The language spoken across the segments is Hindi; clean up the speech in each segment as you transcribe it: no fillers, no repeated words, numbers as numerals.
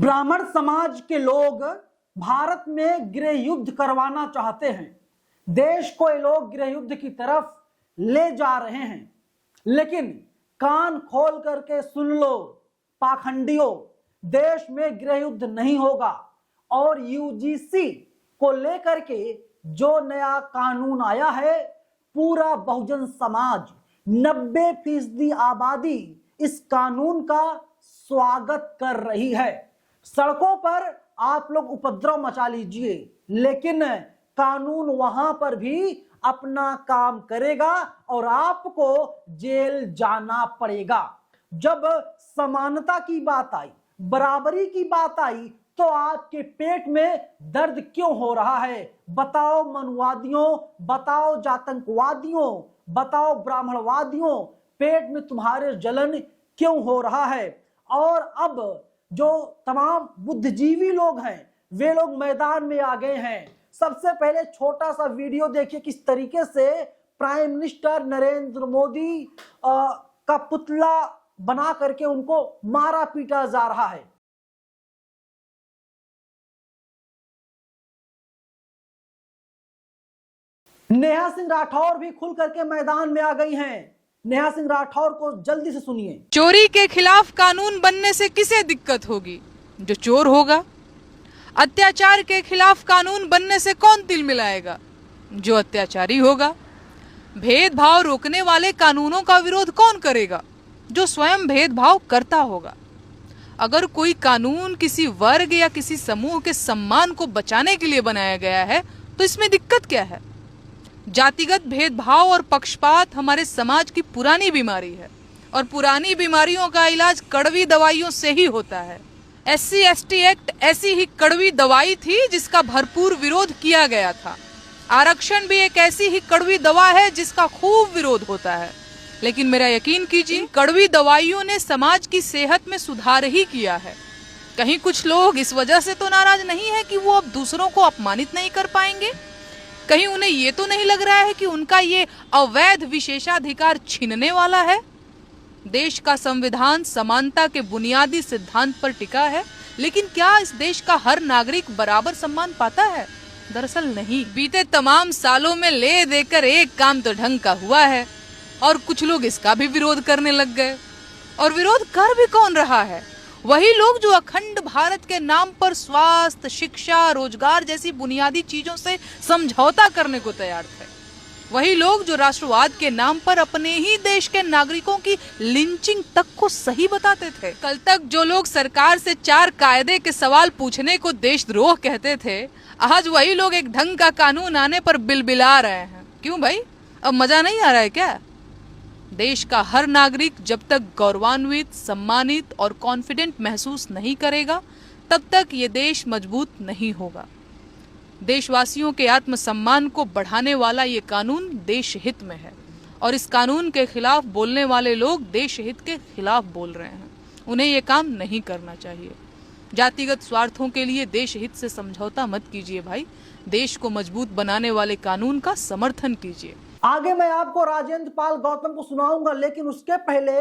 ब्राह्मण समाज के लोग भारत में गृह युद्ध करवाना चाहते हैं। देश को ये लोग गृह युद्ध की तरफ ले जा रहे हैं, लेकिन कान खोल करके सुन लो पाखंडियों, देश में गृह युद्ध नहीं होगा। और यूजीसी को लेकर के जो नया कानून आया है, पूरा बहुजन समाज 90% आबादी इस कानून का स्वागत कर रही है। सड़कों पर आप लोग उपद्रव मचा लीजिए, लेकिन कानून वहां पर भी अपना काम करेगा और आपको जेल जाना पड़ेगा। जब समानता की बात आई, बराबरी की बात आई, तो आपके पेट में दर्द क्यों हो रहा है? बताओ मनुवादियों, बताओ जातंकवादियों, बताओ ब्राह्मणवादियों, पेट में तुम्हारे जलन क्यों हो रहा है? और अब जो तमाम बुद्धिजीवी लोग हैं, वे लोग मैदान में आ गए हैं। सबसे पहले छोटा सा वीडियो देखिए किस तरीके से प्राइम मिनिस्टर नरेंद्र मोदी का पुतला बना करके उनको मारा पीटा जा रहा है। नेहा सिंह राठौर भी खुल करके मैदान में आ गई हैं। नेहा सिंह राठौर को जल्दी से सुनिए। चोरी के खिलाफ कानून बनने से किसे दिक्कत होगी? जो चोर होगा। अत्याचार के खिलाफ कानून बनने से कौन तिल मिलाएगा? जो अत्याचारी होगा। भेदभाव रोकने वाले कानूनों का विरोध कौन करेगा? जो स्वयं भेदभाव करता होगा। अगर कोई कानून किसी वर्ग या किसी समूह के सम्मान को बचाने के लिए बनाया गया है, तो इसमें दिक्कत क्या है? जातिगत भेदभाव और पक्षपात हमारे समाज की पुरानी बीमारी है, और पुरानी बीमारियों का इलाज कड़वी दवाइयों से ही होता है। SC/ST एक्ट ऐसी ही कड़वी दवाई थी जिसका भरपूर विरोध किया गया था। आरक्षण भी एक ऐसी ही कड़वी दवा है जिसका खूब विरोध होता है। लेकिन मेरा यकीन कीजिए, कड़वी दवाइयों ने समाज की सेहत में सुधार ही किया है। कहीं कुछ लोग इस वजह से तो नाराज नहीं है कि वो अब दूसरों को अपमानित नहीं कर पाएंगे? कहीं उन्हें ये तो नहीं लग रहा है कि उनका ये अवैध विशेषाधिकार छीनने वाला है? देश का संविधान समानता के बुनियादी सिद्धांत पर टिका है, लेकिन क्या इस देश का हर नागरिक बराबर सम्मान पाता है? दरअसल नहीं। बीते तमाम सालों में ले देकर एक काम तो ढंग का हुआ है, और कुछ लोग इसका भी विरोध करने लग गए। और विरोध कर भी कौन रहा है? वही लोग जो अखंड भारत के नाम पर स्वास्थ्य, शिक्षा, रोजगार जैसी बुनियादी चीजों से समझौता करने को तैयार थे। वही लोग जो राष्ट्रवाद के नाम पर अपने ही देश के नागरिकों की लिंचिंग तक को सही बताते थे। कल तक जो लोग सरकार से 4 कायदे के सवाल पूछने को देशद्रोह कहते थे, आज वही लोग एक ढंग का कानून आने पर बिलबिला रहे हैं। क्यों भाई, अब मजा नहीं आ रहा है क्या? देश का हर नागरिक जब तक गौरवान्वित, सम्मानित और कॉन्फिडेंट महसूस नहीं करेगा, तब तक ये देश मजबूत नहीं होगा। देशवासियों के आत्मसम्मान को बढ़ाने वाला ये कानून देश हित में है, और इस कानून के खिलाफ बोलने वाले लोग देश हित के खिलाफ बोल रहे हैं। उन्हें ये काम नहीं करना चाहिए। जातिगत स्वार्थों के लिए देश हित से समझौता मत कीजिए भाई। देश को मजबूत बनाने वाले कानून का समर्थन कीजिए। आगे मैं आपको राजेंद्र पाल गौतम को सुनाऊंगा, लेकिन उसके पहले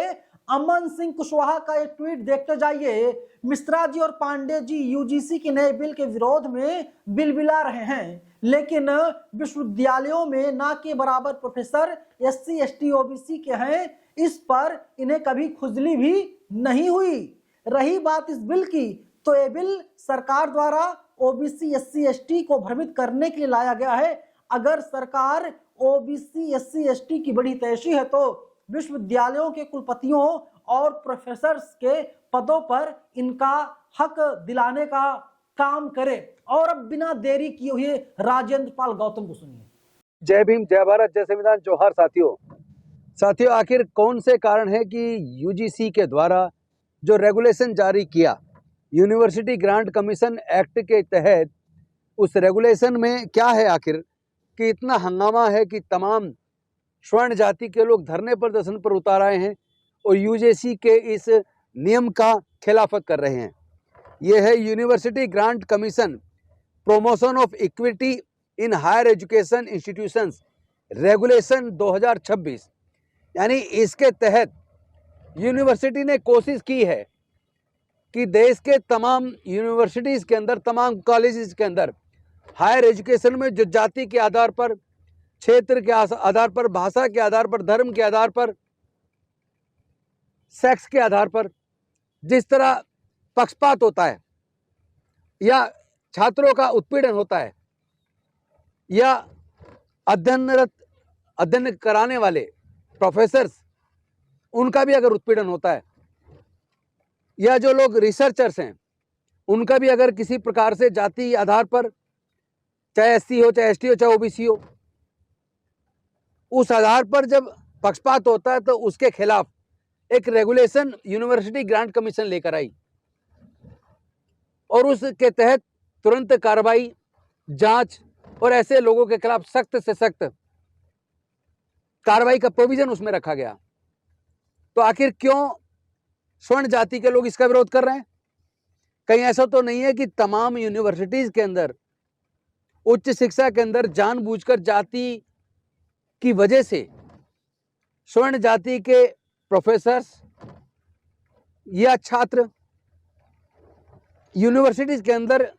अमन सिंह कुशवाहा का एक ट्वीट देखते जाइए। मिश्रा जी और पांडे जी यूजीसी के नए बिल के विरोध में बिलबिला रहे हैं, लेकिन विश्वविद्यालयों में ना के बराबर प्रोफेसर SC/ST OBC के हैं, इस पर इन्हें कभी खुजली भी नहीं हुई। रही बात इस बिल की, तो ये बिल सरकार द्वारा OBC SC/ST को भ्रमित करने के लिए लाया गया है। अगर सरकार OBC SC/ST की बड़ी तैशी है, तो विश्वविद्यालयों के कुलपतियों और प्रोफेसर्स के पदों पर इनका हक दिलाने का काम करे। और अब बिना देरी किए हुए राजेंद्र पाल गौतम को सुनिए। जय भीम, जय भारत, जय संविधान, जोहार साथियों। आखिर कौन से कारण है कि यूजीसी के द्वारा जो रेगुलेशन जारी किया यूनिवर्सिटी ग्रांट कमीशन एक्ट के तहत, उस रेगुलेशन में क्या है आखिर कि इतना हंगामा है कि तमाम स्वर्ण जाति के लोग धरने प्रदर्शन पर उतार आए हैं और यूजीसी के इस नियम का खिलाफत कर रहे हैं। ये है University Grant Commission promotion of equity in higher education institutions regulation 2026। यानी इसके तहत यूनिवर्सिटी ने कोशिश की है कि देश के तमाम यूनिवर्सिटीज़ के अंदर, तमाम कॉलेजेस के अंदर हायर एजुकेशन में जो जाति के आधार पर, क्षेत्र के आधार पर, भाषा के आधार पर, धर्म के आधार पर, सेक्स के आधार पर जिस तरह पक्षपात होता है या छात्रों का उत्पीड़न होता है या अध्ययन कराने वाले प्रोफेसर्स उनका भी अगर उत्पीड़न होता है या जो लोग रिसर्चर्स हैं उनका भी अगर किसी प्रकार से जाति आधार पर, चाहे एससी हो, चाहे एसटी हो, चाहे ओबीसी हो, उस आधार पर जब पक्षपात होता है तो उसके खिलाफ एक रेगुलेशन यूनिवर्सिटी ग्रांट कमीशन लेकर आई और उसके तहत तुरंत कार्रवाई, जांच और ऐसे लोगों के खिलाफ सख्त से सख्त कार्रवाई का प्रोविजन उसमें रखा गया। तो आखिर क्यों स्वर्ण जाति के लोग इसका विरोध कर रहे हैं? कहीं ऐसा तो नहीं है कि तमाम यूनिवर्सिटीज के अंदर, उच्च शिक्षा के अंदर जानबूझकर जाति की वजह से स्वर्ण जाति के प्रोफेसर्स या छात्र यूनिवर्सिटीज के अंदर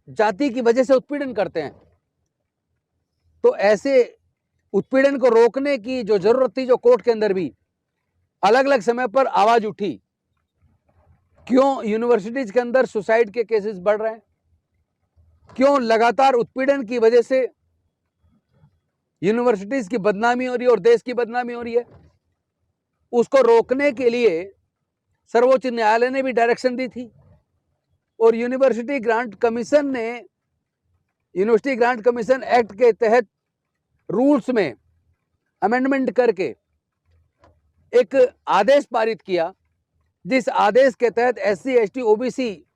जाति की वजह से उत्पीड़न करते हैं? तो ऐसे उत्पीड़न को रोकने की जो जरूरत थी, जो कोर्ट के अंदर भी अलग अलग समय पर आवाज उठी, क्यों यूनिवर्सिटीज के अंदर सुसाइड के केसेस बढ़ रहे हैं? क्यों लगातार उत्पीड़न की वजह से यूनिवर्सिटीज की बदनामी हो रही है और देश की बदनामी हो रही है? उसको रोकने के लिए सर्वोच्च न्यायालय ने भी डायरेक्शन दी थी और यूनिवर्सिटी ग्रांट कमीशन ने यूनिवर्सिटी ग्रांट कमीशन एक्ट के तहत रूल्स में अमेंडमेंट करके एक आदेश पारित किया, जिस आदेश के तहत एससी, एसटी, ओबीसी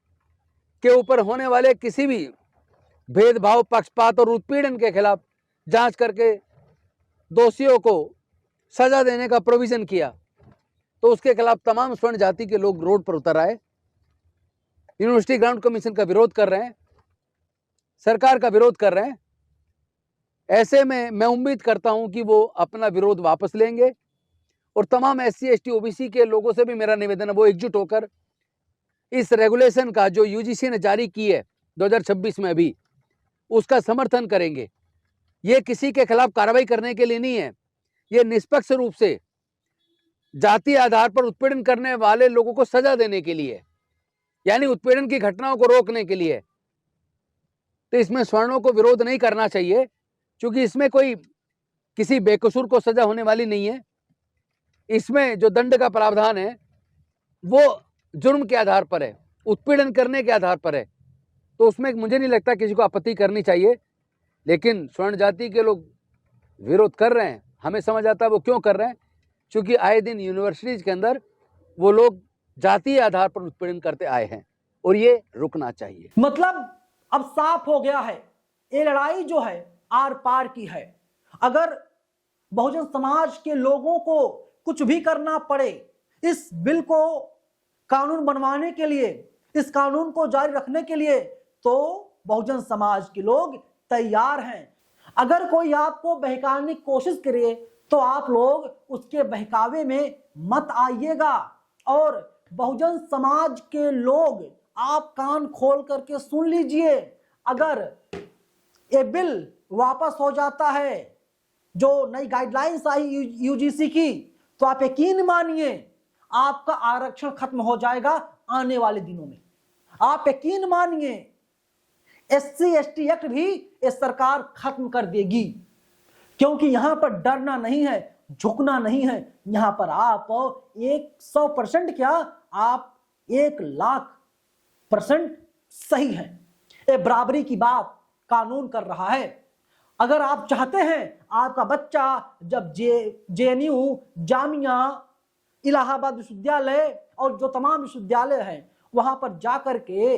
के ऊपर होने वाले किसी भी भेदभाव, पक्षपात और उत्पीड़न के खिलाफ जांच करके दोषियों को सजा देने का प्रोविजन किया। तो उसके खिलाफ तमाम स्वर्ण जाति के लोग रोड पर उतर आए, यूनिवर्सिटी ग्रांट कमीशन का विरोध कर रहे हैं, सरकार का विरोध कर रहे हैं। ऐसे में मैं उम्मीद करता हूं कि वो अपना विरोध वापस लेंगे और तमाम एससी, एसटी, ओबीसी के लोगों से भी मेरा निवेदन है वो एकजुट होकर इस रेगुलेशन का जो यूजीसी ने जारी की है 2026 में अभी, उसका समर्थन करेंगे। ये किसी के खिलाफ कार्रवाई करने के लिए नहीं है, ये निष्पक्ष रूप से जाति आधार पर उत्पीड़न करने वाले लोगों को सजा देने के लिए, यानी उत्पीड़न की घटनाओं को रोकने के लिए। तो इसमें स्वर्णों को विरोध नहीं करना चाहिए, क्योंकि इसमें कोई किसी बेकसूर को सजा होने वाली नहीं है। इसमें जो दंड का प्रावधान है वो जुर्म के आधार पर है, उत्पीड़न करने के आधार पर है। तो उसमें मुझे नहीं लगता किसी को आपत्ति करनी चाहिए, लेकिन स्वर्ण जाति के लोग विरोध कर रहे हैं। हमें समझ आता है वो क्यों कर रहे हैं, क्योंकि आए दिन यूनिवर्सिटीज के अंदर वो लोग जातीय आधार पर उत्पीड़न करते आए हैं और ये रुकना चाहिए। मतलब अब साफ हो गया है, ये लड़ाई जो है आर पार की है। अगर बहुजन समाज के लोगों को कुछ भी करना पड़े इस बिल को कानून बनवाने के लिए, इस कानून को जारी रखने के लिए, तो बहुजन समाज के लोग तैयार हैं। अगर कोई आपको बहकाने की कोशिश करे तो आप लोग उसके बहकावे में मत आइएगा। और बहुजन समाज के लोग आप कान खोल करके सुन लीजिए, अगर ये बिल वापस हो जाता है, जो नई गाइडलाइंस आई यूजीसी की, तो आप यकीन मानिए आपका आरक्षण खत्म हो जाएगा आने वाले दिनों में। आप यकीन मानिए एससी, एसटी एक्ट भी ये सरकार खत्म कर देगी, क्योंकि यहां पर डरना नहीं है, झुकना नहीं है। यहां पर आप 100% क्या, आप 1,00,000% सही हैं। ये बराबरी की बात कानून कर रहा है। अगर आप चाहते हैं आपका बच्चा जब जेएनयू, जामिया, इलाहाबाद विश्वविद्यालय और जो तमाम विश्वविद्यालय हैं वहां पर जाकर के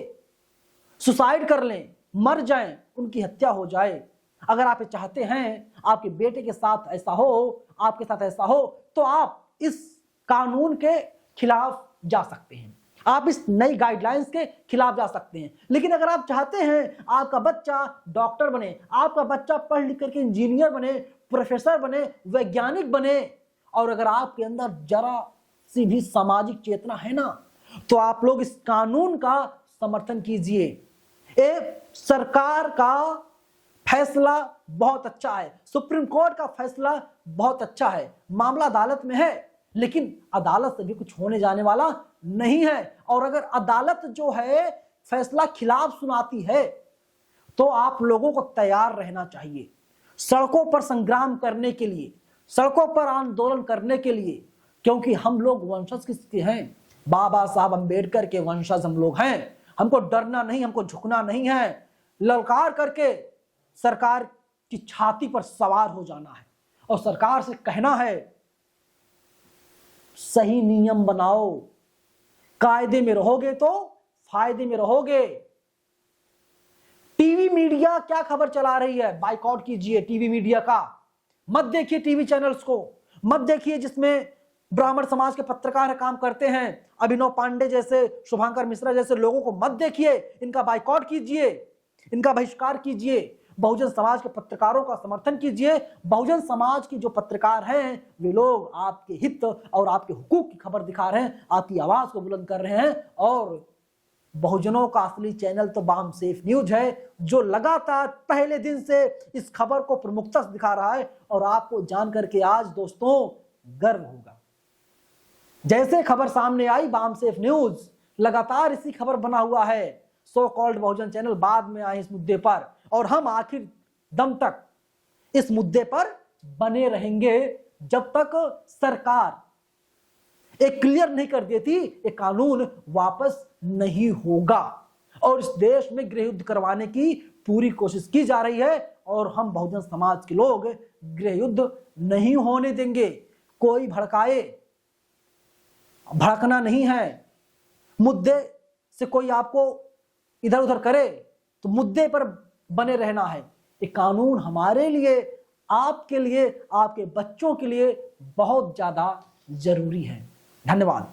सुसाइड कर लें, मर जाएं, उनकी हत्या हो जाए, अगर आप ये चाहते हैं आपके बेटे के साथ ऐसा हो, आपके साथ ऐसा हो, तो आप इस कानून के खिलाफ जा सकते हैं, आप इस नई गाइडलाइंस के खिलाफ जा सकते हैं। लेकिन अगर आप चाहते हैं आपका बच्चा डॉक्टर बने, आपका बच्चा पढ़ लिख करके इंजीनियर बने, प्रोफेसर बने, वैज्ञानिक बने, और अगर आपके अंदर जरा सी भी सामाजिक चेतना है ना, तो आप लोग इस कानून का समर्थन कीजिए। ये सरकार का फैसला बहुत अच्छा है, सुप्रीम कोर्ट का फैसला बहुत अच्छा है, मामला अदालत में है, लेकिन अदालत से भी कुछ होने जाने वाला नहीं है। और अगर अदालत जो है फैसला खिलाफ सुनाती है तो आप लोगों को तैयार रहना चाहिए सड़कों पर संग्राम करने के लिए, सड़कों पर आंदोलन करने के लिए, क्योंकि हम लोग वंशज किसके हैं? बाबा साहब अंबेडकर के वंशज हम लोग हैं। हमको डरना नहीं, हमको झुकना नहीं है, ललकार करके सरकार की छाती पर सवार हो जाना है और सरकार से कहना है सही नियम बनाओ, कायदे में रहोगे तो फायदे में रहोगे। टीवी मीडिया क्या खबर चला रही है? बाइकआउट कीजिए टीवी मीडिया का, मत देखिए टीवी चैनल्स को, मत देखिए जिसमें ब्राह्मण समाज के पत्रकार काम करते हैं, अभिनव पांडे जैसे, शुभांकर मिश्रा जैसे लोगों को मत देखिए, इनका बाइकआउट कीजिए, इनका बहिष्कार कीजिए, बहुजन समाज के पत्रकारों का समर्थन कीजिए। बहुजन समाज की जो पत्रकार हैं वे लोग आपके हित और आपके हुकूक की खबर दिखा रहे हैं, आपकी आवाज को बुलंद कर रहे हैं। और बहुजनों का असली चैनल तो बाम सेफ न्यूज है, जो लगातार पहले दिन से इस खबर को प्रमुखता से दिखा रहा है। और आपको जान करके आज दोस्तों गर्व होगा, जैसे खबर सामने आई बाम सेफ न्यूज लगातार इसी खबर बना हुआ है, सो कॉल्ड बहुजन चैनल बाद में आए इस मुद्दे पर, और हम आखिर दम तक इस मुद्दे पर बने रहेंगे जब तक सरकार एक क्लियर नहीं कर देती ये कानून वापस नहीं होगा। और इस देश में गृह युद्ध करवाने की पूरी कोशिश की जा रही है और हम बहुजन समाज के लोग गृह युद्ध नहीं होने देंगे। कोई भड़काए, भड़कना नहीं है, मुद्दे से कोई आपको इधर उधर करे तो मुद्दे पर बने रहना है। ये कानून हमारे लिए, आपके लिए, आपके बच्चों के लिए बहुत ज्यादा जरूरी है। धन्यवाद।